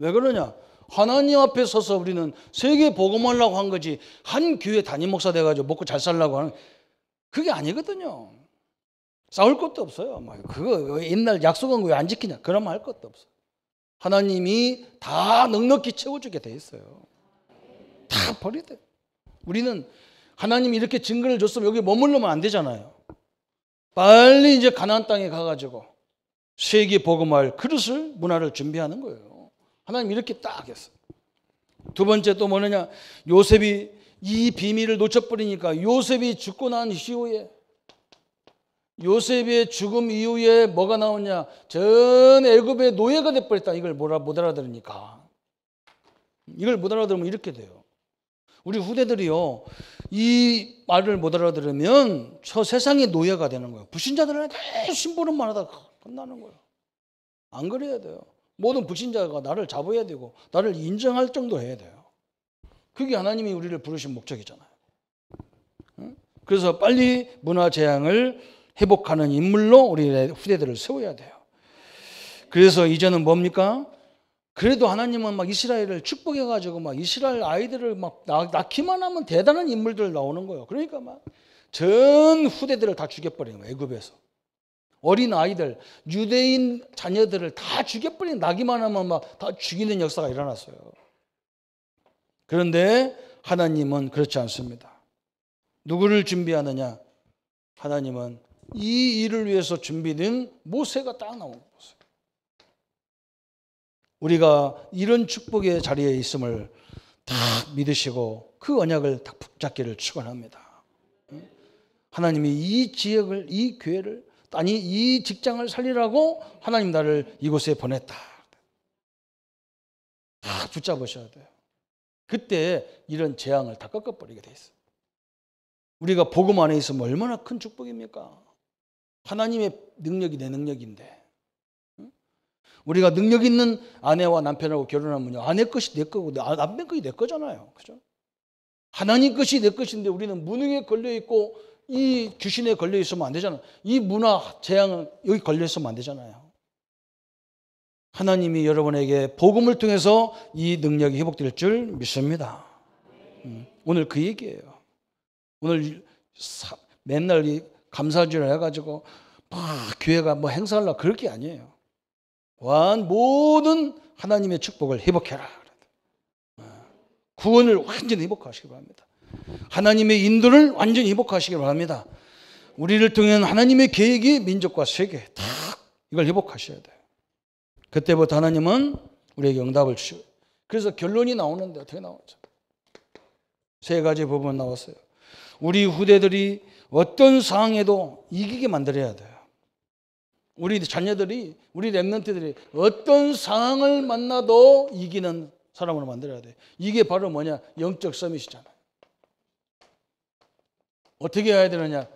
왜 그러냐? 하나님 앞에 서서 우리는 세계 복음하려고 한 거지, 한 교회 담임 목사 돼가지고 먹고 잘 살려고 하는, 그게 아니거든요. 싸울 것도 없어요. 그거 옛날 약속한 거 왜 안 지키냐? 그러면 할 것도 없어. 하나님이 다 넉넉히 채워주게 돼 있어요. 다 버리대. 우리는 하나님이 이렇게 증거를 줬으면 여기 머물러면 안 되잖아요. 빨리 이제 가나안 땅에 가가지고 세계 복음할 그릇을, 문화를 준비하는 거예요. 하나님 이렇게 딱 했어. 두 번째 또 뭐느냐? 요셉이 이 비밀을 놓쳐버리니까, 요셉이 죽고 난 이후에, 요셉의 죽음 이후에 뭐가 나오냐? 전 애굽의 노예가 돼버렸다. 이걸 못 알아들으니까. 이걸 못 알아들으면 이렇게 돼요. 우리 후대들이요, 이 말을 못 알아들으면 저 세상의 노예가 되는 거예요. 불신자들은 심부름만 하다가 끝나는 거예요. 안 그래야 돼요. 모든 불신자가 나를 잡아야 되고 나를 인정할 정도 해야 돼요. 그게 하나님이 우리를 부르신 목적이잖아요. 그래서 빨리 문화 재앙을 회복하는 인물로 우리 후대들을 세워야 돼요. 그래서 이제는 뭡니까? 그래도 하나님은 막 이스라엘을 축복해가지고 막 이스라엘 아이들을 막 낳기만 하면 대단한 인물들 나오는 거예요. 그러니까 막 전 후대들을 다 죽여버리는 거예요. 애굽에서. 어린 아이들, 유대인 자녀들을 다 죽여버리는, 나기만 하면 막 다 죽이는 역사가 일어났어요. 그런데 하나님은 그렇지 않습니다. 누구를 준비하느냐? 하나님은 이 일을 위해서 준비된 모세가 딱 나온 거예요. 우리가 이런 축복의 자리에 있음을 다 믿으시고 그 언약을 다 붙잡기를 축원합니다. 하나님이 이 지역을, 이 교회를, 아니 이 직장을 살리라고 하나님 나를 이곳에 보냈다. 다 붙잡으셔야 돼요. 그때 이런 재앙을 다 꺾어버리게 돼 있어요. 우리가 복음 안에 있으면 얼마나 큰 축복입니까? 하나님의 능력이 내 능력인데, 우리가 능력 있는 아내와 남편하고 결혼하면요, 아내 것이 내 거고 남편 것이 내 거잖아요. 그죠? 하나님 것이 내 것인데 우리는 무능에 걸려 있고 이 귀신에 걸려 있으면 안 되잖아요. 이 문화 재앙은 여기 걸려 있으면 안 되잖아요. 하나님이 여러분에게 복음을 통해서 이 능력이 회복될 줄 믿습니다. 오늘 그 얘기예요. 오늘 맨날 이 감사주를 해가지고 막 교회가 뭐 행사하려고 그럴 게 아니에요. 모든 하나님의 축복을 회복해라. 구원을 완전히 회복하시기 바랍니다. 하나님의 인도를 완전히 회복하시기 바랍니다. 우리를 통한 하나님의 계획이 민족과 세계 다 이걸 회복하셔야 돼요. 그때부터 하나님은 우리에게 응답을 주시고, 그래서 결론이 나오는데 어떻게 나오죠? 세 가지 부분 나왔어요. 우리 후대들이 어떤 상황에도 이기게 만들어야 돼요. 우리 자녀들이, 우리 렘넌트들이 어떤 상황을 만나도 이기는 사람으로 만들어야 돼요. 이게 바로 뭐냐? 영적 서밋이잖아요. 어떻게 해야 되느냐?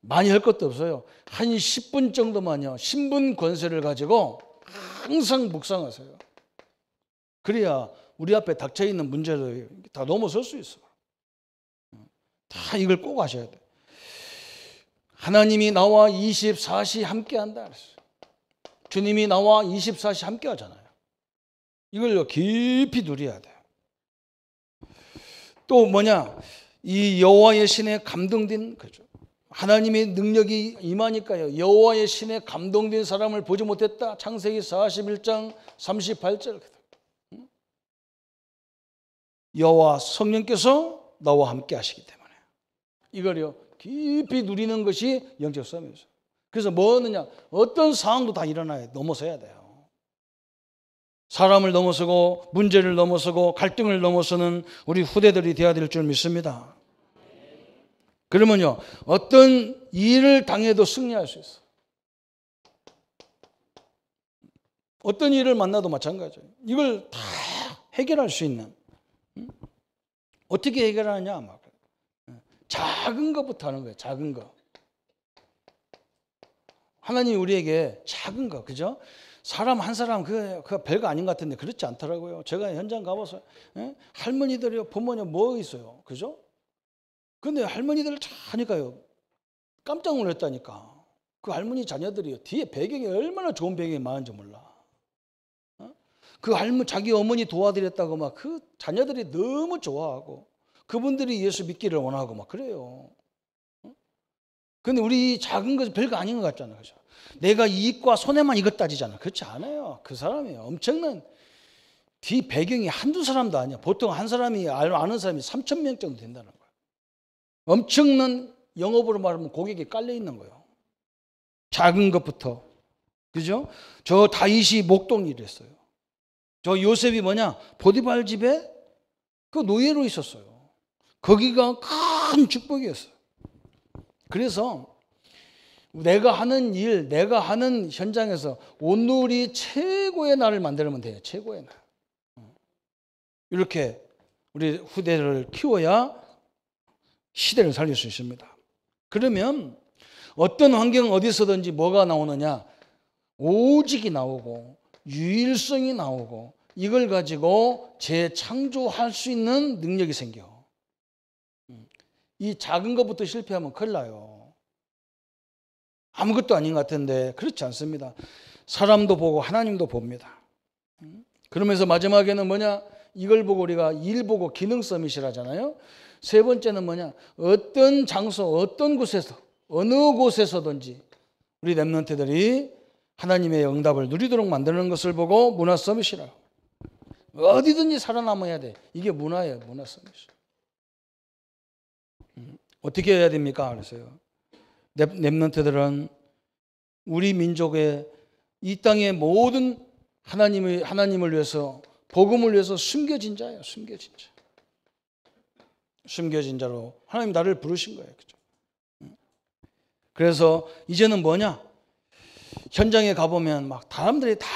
많이 할 것도 없어요. 한 10분 정도만요, 신분 권세를 가지고 항상 묵상하세요. 그래야 우리 앞에 닥쳐있는 문제를 다 넘어설 수 있어요. 다 이걸 꼭 하셔야 돼요. 하나님이 나와 24시 함께 한다 그랬어요. 주님이 나와 24시 함께 하잖아요. 이걸 깊이 누려야 돼요. 또 뭐냐? 이 여호와의 신에 감동된 거죠. 하나님의 능력이 임하니까요, 여호와의 신에 감동된 사람을 보지 못했다. 창세기 41장 38절. 여호와 성령께서 나와 함께 하시기 때문에 이걸요 깊이 누리는 것이 영적 싸움이죠. 그래서 뭐 하느냐? 어떤 상황도 다 일어나야 넘어서야 돼요. 사람을 넘어서고 문제를 넘어서고 갈등을 넘어서는 우리 후대들이 되어야 될 줄 믿습니다. 그러면요, 어떤 일을 당해도 승리할 수 있어. 어떤 일을 만나도 마찬가지예요. 이걸 다 해결할 수 있는. 어떻게 해결하냐? 막 작은 것부터 하는 거예요. 작은 거. 하나님이 우리에게 작은 거, 그죠? 사람 한 사람 그 별거 아닌 것 같은데 그렇지 않더라고요. 제가 현장 가봐서 할머니들이요, 부모님 뭐 있어요, 그죠? 근데 할머니들 하니까요 깜짝 놀랐다니까. 그 할머니 자녀들이요 뒤에 배경이 얼마나 좋은 배경이 많은지 몰라. 그 할머니 자기 어머니 도와드렸다고 막 그 자녀들이 너무 좋아하고 그분들이 예수 믿기를 원하고 막 그래요. 근데 우리 작은 것 별거 아닌 것 같잖아요, 그죠? 내가 이익과 손해만 이것 따지잖아. 그렇지 않아요. 그 사람이 엄청난 뒤 배경이 한두 사람도 아니야. 보통 한 사람이 아는 사람이 3,000명 정도 된다는 거야. 엄청난 영업으로 말하면 고객이 깔려 있는 거예요. 작은 것부터. 그죠? 저 다윗이 목동일을 했어요. 저 요셉이 뭐냐? 보디발 집에 그 노예로 있었어요. 거기가 큰 축복이었어요. 그래서 내가 하는 일, 내가 하는 현장에서 오늘이 최고의 날을 만들면 돼요. 최고의 날. 이렇게 우리 후대를 키워야 시대를 살릴 수 있습니다. 그러면 어떤 환경 어디서든지 뭐가 나오느냐? 오직이 나오고 유일성이 나오고 이걸 가지고 재창조할 수 있는 능력이 생겨. 이 작은 것부터 실패하면 큰일 나요. 아무것도 아닌 것 같은데 그렇지 않습니다. 사람도 보고 하나님도 봅니다. 그러면서 마지막에는 뭐냐? 이걸 보고 우리가 일 보고 기능 서밋이라잖아요. 세 번째는 뭐냐? 어떤 장소, 어떤 곳에서, 어느 곳에서든지 우리 렘넌트들이 하나님의 응답을 누리도록 만드는 것을 보고 문화 서밋이라고. 어디든지 살아남아야 돼. 이게 문화예요. 문화 서밋. 어떻게 해야 됩니까? 그래서요. 렘넌트들은 우리 민족의 이 땅의 모든 하나님을 위해서 복음을 위해서 숨겨진 자예요. 숨겨진 자. 숨겨진 자로 하나님 나를 부르신 거예요. 그죠? 그래서 이제는 뭐냐? 현장에 가보면 막 사람들이 다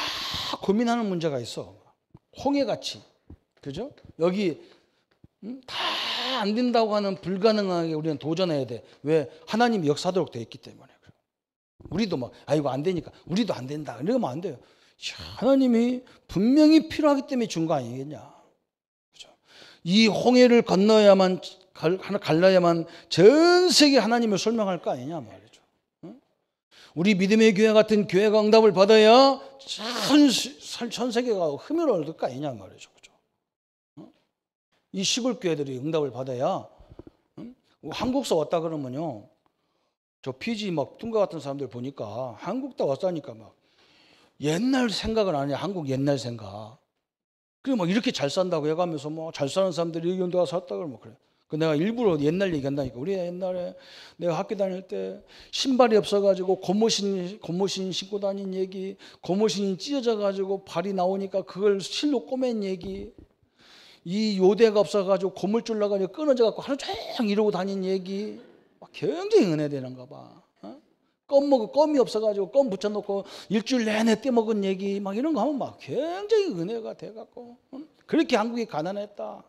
고민하는 문제가 있어. 홍해같이. 그죠? 여기 다 안 된다고 하는 불가능하게 우리는 도전해야 돼. 왜? 하나님이 역사하도록 되어 있기 때문에. 우리도 막 이거 안 되니까 우리도 안 된다. 이러면 안 돼요. 하나님이 분명히 필요하기 때문에 준 거 아니겠냐. 그죠? 이 홍해를 건너야만 갈라야만 전 세계 하나님을 설명할 거 아니냐 말이죠. 우리 믿음의 교회 같은 교회가 응답을 받아야 전 세계가 흠을 얻을 거 아니냐 말이죠. 그죠? 이 시골 교회들이 응답을 받아야 한국서 왔다 그러면요. 저 피지 막 뚱가 같은 사람들 보니까 한국 다 왔다니까 막 옛날 생각은 아니야. 한국 옛날 생각. 그리고 막 이렇게 잘 산다고 해가면서 뭐 잘 사는 사람들이 여기 온다가 샀다 그러면 그래. 그 내가 일부러 옛날 얘기한다니까. 우리 옛날에 내가 학교 다닐 때 신발이 없어가지고 고무신 신고 다닌 얘기, 고무신이 찢어져가지고 발이 나오니까 그걸 실로 꼬맨 얘기, 이 요대가 없어가지고 고물줄 나가지고 끊어져갖고 하루 종일 이러고 다닌 얘기, 막 굉장히 은혜되는가 봐. 껌이 없어가지고 껌 붙여놓고 일주일 내내 떼먹은 얘기 막 이런 거 하면 막 굉장히 은혜가 돼갖고 그렇게 한국이 가난했다.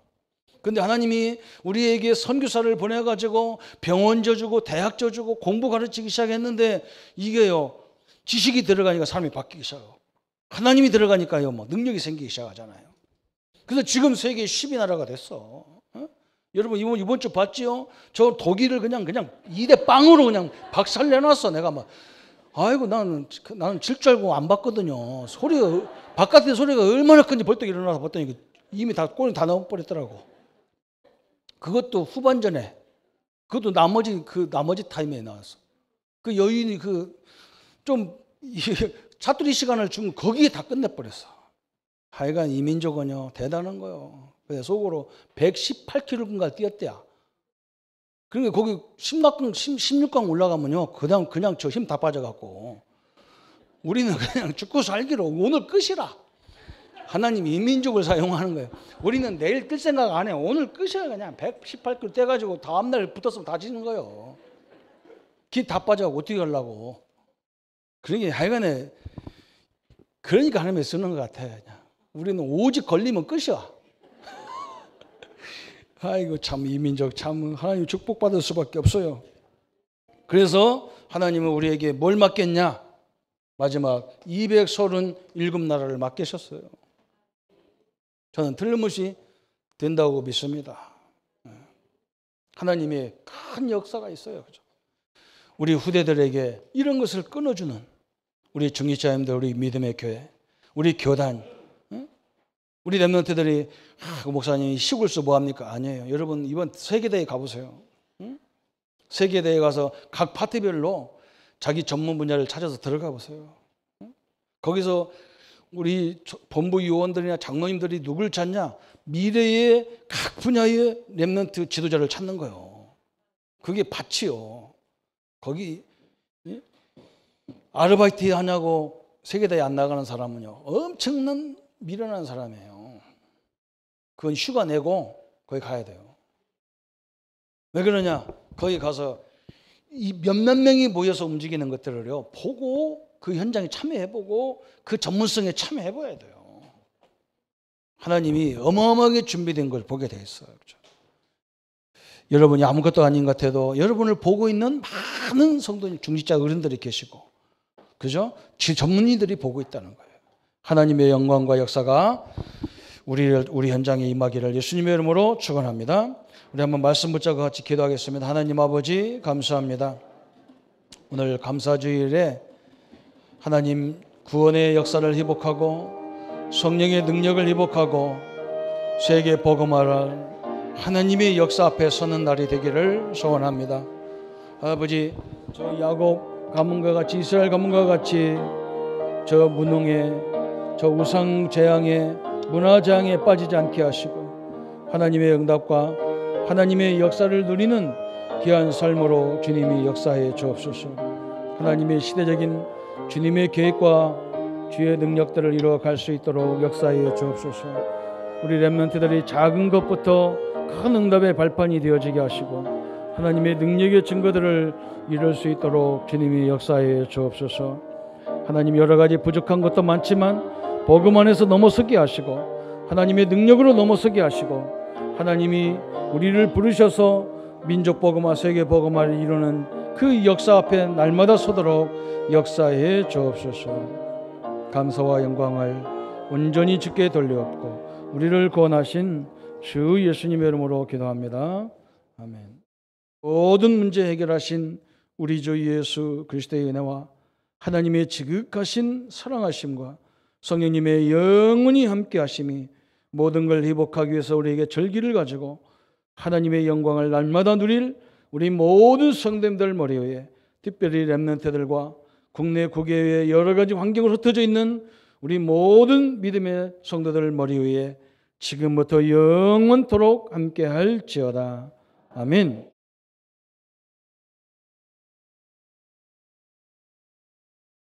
근데 하나님이 우리에게 선교사를 보내가지고 병원 져주고 대학 져주고 공부 가르치기 시작했는데 이게요 지식이 들어가니까 사람이 바뀌기 시작하고 하나님이 들어가니까요 뭐 능력이 생기기 시작하잖아요. 그래서 지금 세계 10위 나라가 됐어. 여러분 이번 주 봤지요? 저 독일을 그냥 2대 빵으로 그냥 박살 내놨어. 내가 막 아이고 나는 질 줄 알고 안 봤거든요. 바깥에 소리가 얼마나 큰지 벌떡 일어나서 봤더니 이미 다 골이 다 넣어버렸더라고. 그것도 후반전에, 그것도 나머지 타임에 나왔어. 그 여인이 좀 사투리 시간을 주면 거기에 다 끝내버렸어. 하여간 이 민족은요 대단한 거요. 그래서 속으로 118km인가 뛰었대야. 그러니까 거기 16강 올라가면요 그냥 저 힘 다 빠져갖고 우리는 그냥 죽고 살기로 오늘 끝이라. 하나님이 이민족을 사용하는 거예요. 우리는 내일 뜰 생각 안 해요. 오늘 끄셔야 그냥 118글 떼가지고 다음날 붙었으면 다 지는 거예요. 기 다 빠져가고 어떻게 하려고. 그러니까 하여간에 그러니까 하나님이 쓰는 것 같아요. 그냥. 우리는 오직 걸리면 끝이야. 아이고 참 이민족 참 하나님 축복받을 수밖에 없어요. 그래서 하나님은 우리에게 뭘 맡겼냐? 마지막 237나라를 맡기셨어요. 저는 틀림없이 된다고 믿습니다. 하나님의 큰 역사가 있어요. 그죠? 우리 후대들에게 이런 것을 끊어주는 우리 중직자님들, 우리 믿음의 교회, 우리 교단, 우리 렘넌트들이 그 목사님이 시골서 뭐합니까? 아니에요. 여러분 이번 세계대회 가보세요. 세계대회 가서 각 파트별로 자기 전문 분야를 찾아서 들어가 보세요. 거기서 우리 본부 요원들이나 장로님들이 누굴 찾냐? 미래의 각 분야의 렘넌트 지도자를 찾는 거예요. 그게 밭이요. 거기 아르바이트 하냐고 세계대회 안 나가는 사람은요 엄청난 미련한 사람이에요. 그건 휴가 내고 거기 가야 돼요. 왜 그러냐? 거기 가서 이 몇몇 명이 모여서 움직이는 것들을요 보고 그 현장에 참여해보고 그 전문성에 참여해봐야 돼요. 하나님이 어마어마하게 준비된 걸 보게 돼 있어요. 그렇죠? 여러분이 아무것도 아닌 것 같아도 여러분을 보고 있는 많은 성도님, 중직자 어른들이 계시고, 그죠? 전문의들이 보고 있다는 거예요. 하나님의 영광과 역사가 우리 현장에 임하기를 예수님의 이름으로 축원합니다. 우리 한번 말씀 붙잡고 같이 기도하겠습니다. 하나님 아버지 감사합니다. 오늘 감사주일에 하나님 구원의 역사를 회복하고 성령의 능력을 회복하고 세계 복음화를 하나님의 역사 앞에 서는 날이 되기를 소원합니다. 아버지 저 야곱 가문과 같이 이스라엘 가문과 같이 저 무능에 저 우상 재앙에 문화 재앙에 빠지지 않게 하시고 하나님의 응답과 하나님의 역사를 누리는 귀한 삶으로 주님이 역사해 주옵소서. 하나님의 시대적인 주님의 계획과 주의 능력들을 이루어갈 수 있도록 역사해 주옵소서. 우리 렘넌트들이 작은 것부터 큰 응답의 발판이 되어지게 하시고 하나님의 능력의 증거들을 이룰 수 있도록 주님이 역사해 주옵소서. 하나님 여러 가지 부족한 것도 많지만 복음 안에서 넘어서게 하시고 하나님의 능력으로 넘어서게 하시고 하나님이 우리를 부르셔서 민족 복음화 세계 복음화를 이루는 그 역사 앞에 날마다 서도록 역사해 주옵소서. 감사와 영광을 온전히 주께 돌려엎고 우리를 구원하신 주 예수님의 이름으로 기도합니다. 아멘. 모든 문제 해결하신 우리 주 예수 그리스도의 은혜와 하나님의 지극하신 사랑하심과 성령님의 영원히 함께 하심이 모든 걸 회복하기 위해서 우리에게 절기를 가지고 하나님의 영광을 날마다 누릴 우리 모든 성도님들 머리 위에, 특별히 렘넌트들과 국내 국외의 여러 가지 환경으로 흩어져 있는 우리 모든 믿음의 성도들 머리 위에 지금부터 영원토록 함께 할지어다. 아멘.